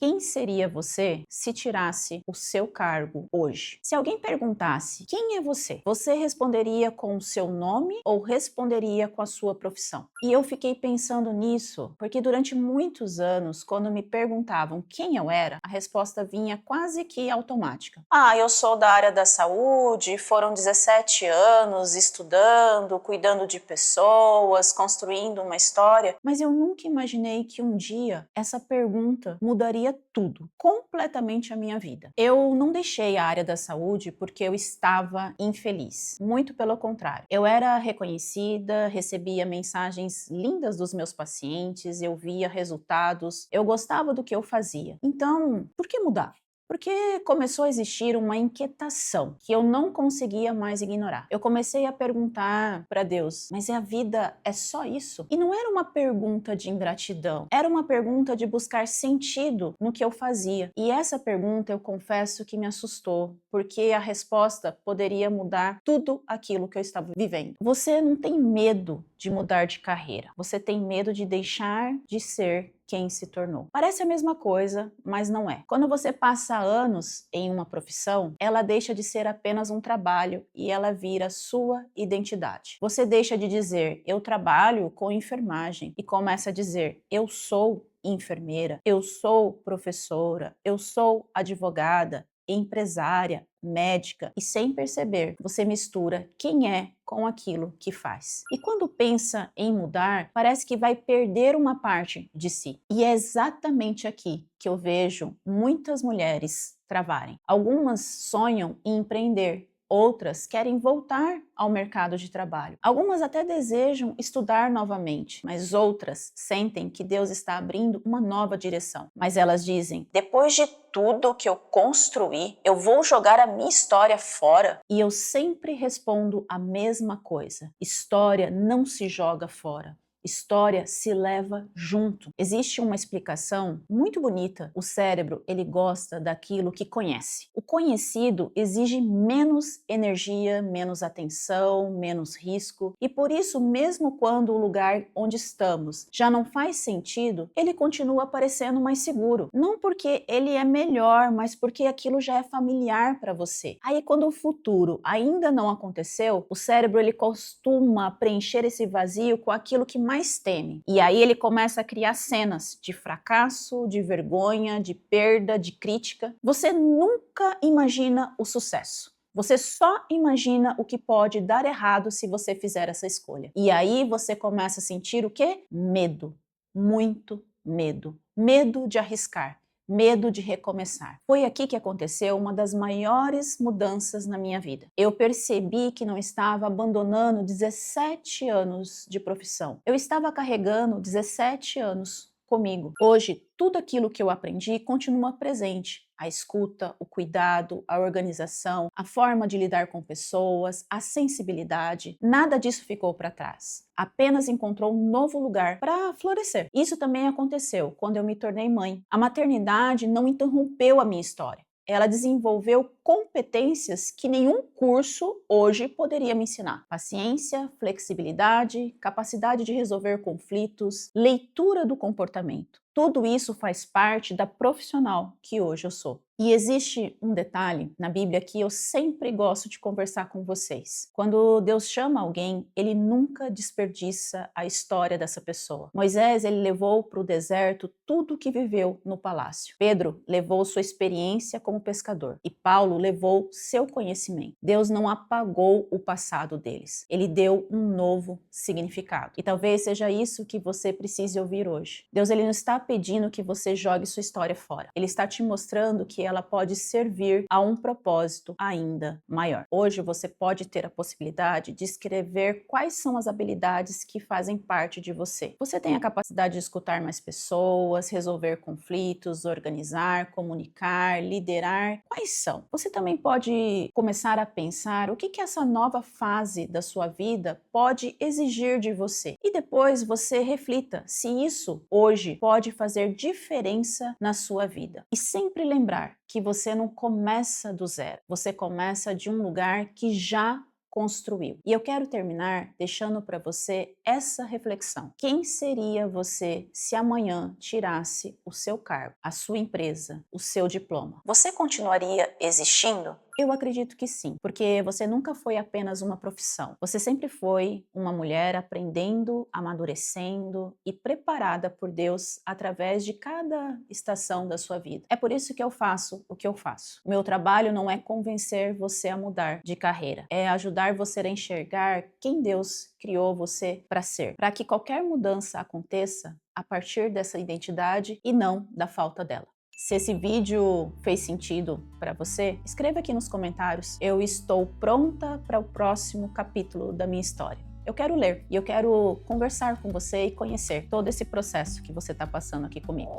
Quem seria você se tirasse o seu cargo hoje? Se alguém perguntasse quem é você, você responderia com o seu nome ou responderia com a sua profissão? E eu fiquei pensando nisso porque durante muitos anos, quando me perguntavam quem eu era, a resposta vinha quase que automática. Eu sou da área da saúde, foram 17 anos estudando, cuidando de pessoas, construindo uma história, mas eu nunca imaginei que um dia essa pergunta mudaria tudo, completamente a minha vida. Eu não deixei a área da saúde porque eu estava infeliz, muito pelo contrário. Eu era reconhecida, recebia mensagens lindas dos meus pacientes, eu via resultados, eu gostava do que eu fazia. Então, por que mudar? Porque começou a existir uma inquietação que eu não conseguia mais ignorar. Eu comecei a perguntar para Deus, mas a vida é só isso? E não era uma pergunta de ingratidão, era uma pergunta de buscar sentido no que eu fazia. E essa pergunta eu confesso que me assustou, porque a resposta poderia mudar tudo aquilo que eu estava vivendo. Você não tem medo de mudar de carreira, você tem medo de deixar de ser quem se tornou. Parece a mesma coisa, mas não é. Quando você passa anos em uma profissão, ela deixa de ser apenas um trabalho e ela vira sua identidade. Você deixa de dizer eu trabalho com enfermagem e começa a dizer eu sou enfermeira, eu sou professora, eu sou advogada, empresária, médica, e sem perceber, você mistura quem é com aquilo que faz. E quando pensa em mudar, parece que vai perder uma parte de si. E é exatamente aqui que eu vejo muitas mulheres travarem. Algumas sonham em empreender, outras querem voltar ao mercado de trabalho. Algumas até desejam estudar novamente, mas outras sentem que Deus está abrindo uma nova direção. Mas elas dizem: depois de tudo que eu construí, eu vou jogar a minha história fora? E eu sempre respondo a mesma coisa: história não se joga fora. História se leva junto. Existe uma explicação muito bonita. O cérebro, ele gosta daquilo que conhece. O conhecido exige menos energia, menos atenção, menos risco. E por isso, mesmo quando o lugar onde estamos já não faz sentido, ele continua parecendo mais seguro. Não porque ele é melhor, mas porque aquilo já é familiar para você. Aí, quando o futuro ainda não aconteceu, o cérebro ele costuma preencher esse vazio com aquilo que mais teme. E aí ele começa a criar cenas de fracasso, de vergonha, de perda, de crítica. Você nunca imagina o sucesso. Você só imagina o que pode dar errado se você fizer essa escolha. E aí você começa a sentir o quê? Medo. Muito medo. Medo de arriscar. Medo de recomeçar. Foi aqui que aconteceu uma das maiores mudanças na minha vida. Eu percebi que não estava abandonando 17 anos de profissão. Eu estava carregando 17 anos comigo. Hoje, tudo aquilo que eu aprendi continua presente. A escuta, o cuidado, a organização, a forma de lidar com pessoas, a sensibilidade, nada disso ficou para trás. Apenas encontrou um novo lugar para florescer. Isso também aconteceu quando eu me tornei mãe. A maternidade não interrompeu a minha história. Ela desenvolveu competências que nenhum curso hoje poderia me ensinar. Paciência, flexibilidade, capacidade de resolver conflitos, leitura do comportamento. Tudo isso faz parte da profissional que hoje eu sou. E existe um detalhe na Bíblia que eu sempre gosto de conversar com vocês. Quando Deus chama alguém, ele nunca desperdiça a história dessa pessoa. Moisés, ele levou para o deserto tudo o que viveu no palácio. Pedro levou sua experiência como pescador. E Paulo levou seu conhecimento. Deus não apagou o passado deles. Ele deu um novo significado. E talvez seja isso que você precise ouvir hoje. Deus, ele não está pedindo que você jogue sua história fora. Ele está te mostrando que ela pode servir a um propósito ainda maior. Hoje você pode ter a possibilidade de escrever quais são as habilidades que fazem parte de você. Você tem a capacidade de escutar mais pessoas, resolver conflitos, organizar, comunicar, liderar. Quais são? Você também pode começar a pensar o que essa nova fase da sua vida pode exigir de você. E depois você reflita se isso hoje pode fazer diferença na sua vida. E sempre lembrar que você não começa do zero, você começa de um lugar que já construiu. E eu quero terminar deixando para você essa reflexão. Quem seria você se amanhã tirasse o seu cargo, a sua empresa, o seu diploma? Você continuaria existindo? Eu acredito que sim, porque você nunca foi apenas uma profissão. Você sempre foi uma mulher aprendendo, amadurecendo e preparada por Deus através de cada estação da sua vida. É por isso que eu faço o que eu faço. Meu trabalho não é convencer você a mudar de carreira, é ajudar você a enxergar quem Deus criou você para ser, para que qualquer mudança aconteça a partir dessa identidade e não da falta dela. Se esse vídeo fez sentido para você, escreva aqui nos comentários. Eu estou pronta para o próximo capítulo da minha história. Eu quero ler e eu quero conversar com você e conhecer todo esse processo que você está passando aqui comigo.